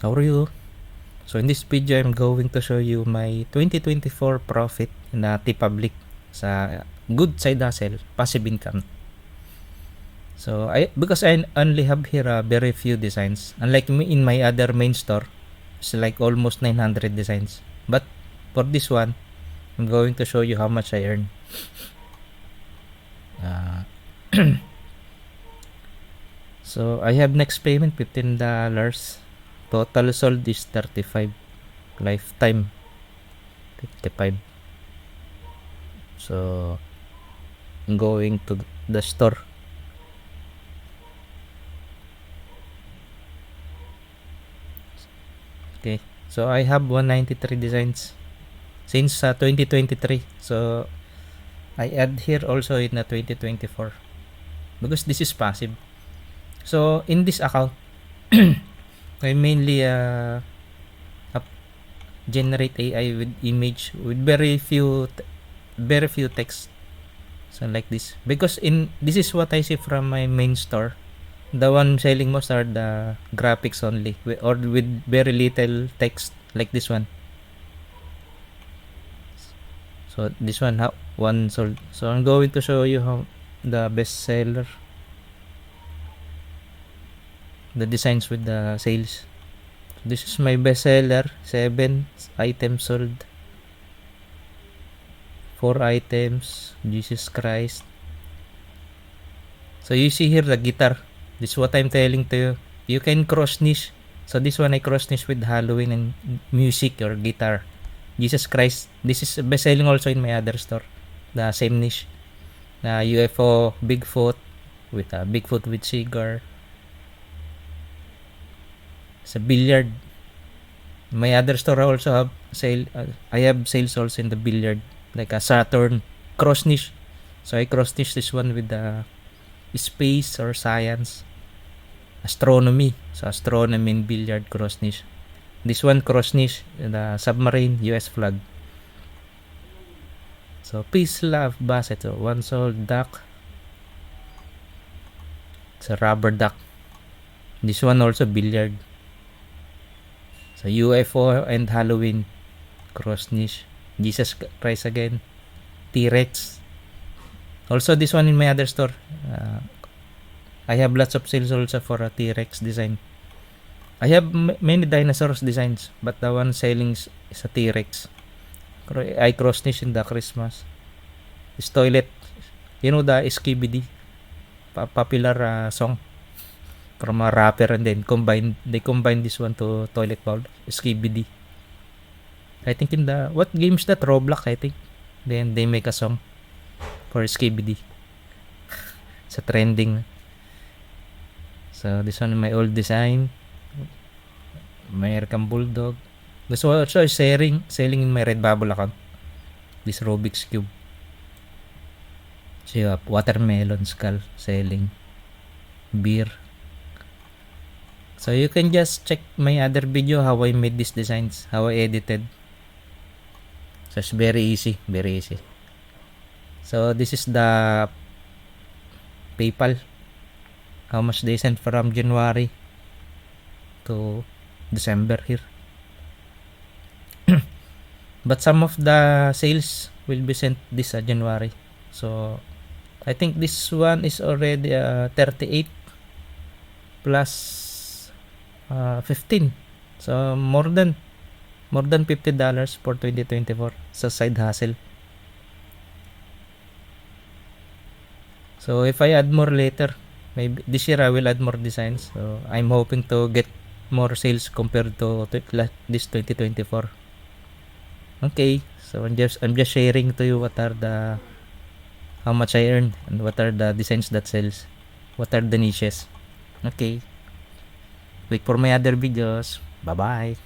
How are you? So in this video, I'm going to show you my 2024 profit na TeePublic sa good side hustle, passive income. So because I only have here very few designs. Unlike me in my other main store, it's like almost 900 designs. But for this one, I'm going to show you how much I earn. So I have next payment $15. Total sold is 35. Lifetime 55. So I'm going to the store. Okay, so I have 193 designs since 2023. So I add here also in 2024 because this is passive. So in this account, I mainly generate AI with image with very few text. So like this, because this is what I see from my main store. The one selling most are the graphics only or with very little text, like this one. So this one one sold. So I'm going to show you how the best seller, the designs with the sales. This is my best seller. 7 items sold. 4 items. Jesus Christ. So you see here the guitar. This is what I'm telling to you. You can cross niche. So this one I cross niche with Halloween and music or guitar. Jesus Christ. This is best selling also in my other store. The same niche. The UFO Bigfoot with Bigfoot with cigar. Sa billiard. My other store also have sale. I have sales also in the billiard, like a Saturn cross niche. So I cross niche this one with the space or science, astronomy. So astronomy and billiard cross niche. This one cross niche, the submarine US flag. So peace, love, basset. So one sold duck. It's a rubber duck. This one also billiard. So UFO and Halloween cross niche. Jesus Christ again. T-Rex. Also this one in my other store. I have lots of sales also for a T-Rex design. I have many dinosaurs designs, but the one selling is a T-Rex. I cross niche in the Christmas. This toilet. You know the Skibidi popular song from a rapper, and then they combine this one to toilet bowl, Skibidi. I think in the what games that Roblox, I think. Then they make a song for Skibidi. It's a trending. So this one is my old design. American Bulldog. This one also is selling in my Redbubble account. This Rubik's Cube. So you have watermelon skull selling. Beer. So you can just check my other video how I made these designs, how I edited. So it's very easy, very easy. So this is the PayPal. How much they sent from January to December here. But some of the sales will be sent this January. So I think this one is already 38 plus 15. So more than $50 for 2024 sa side hustle. So if I add more later, maybe this year I will add more designs. So I'm hoping to get more sales compared to this 2024. Okay, so I'm just sharing to you what are the how much I earned and what are the designs that sells, what are the niches. Okay. Wait for my other videos. Bye-bye.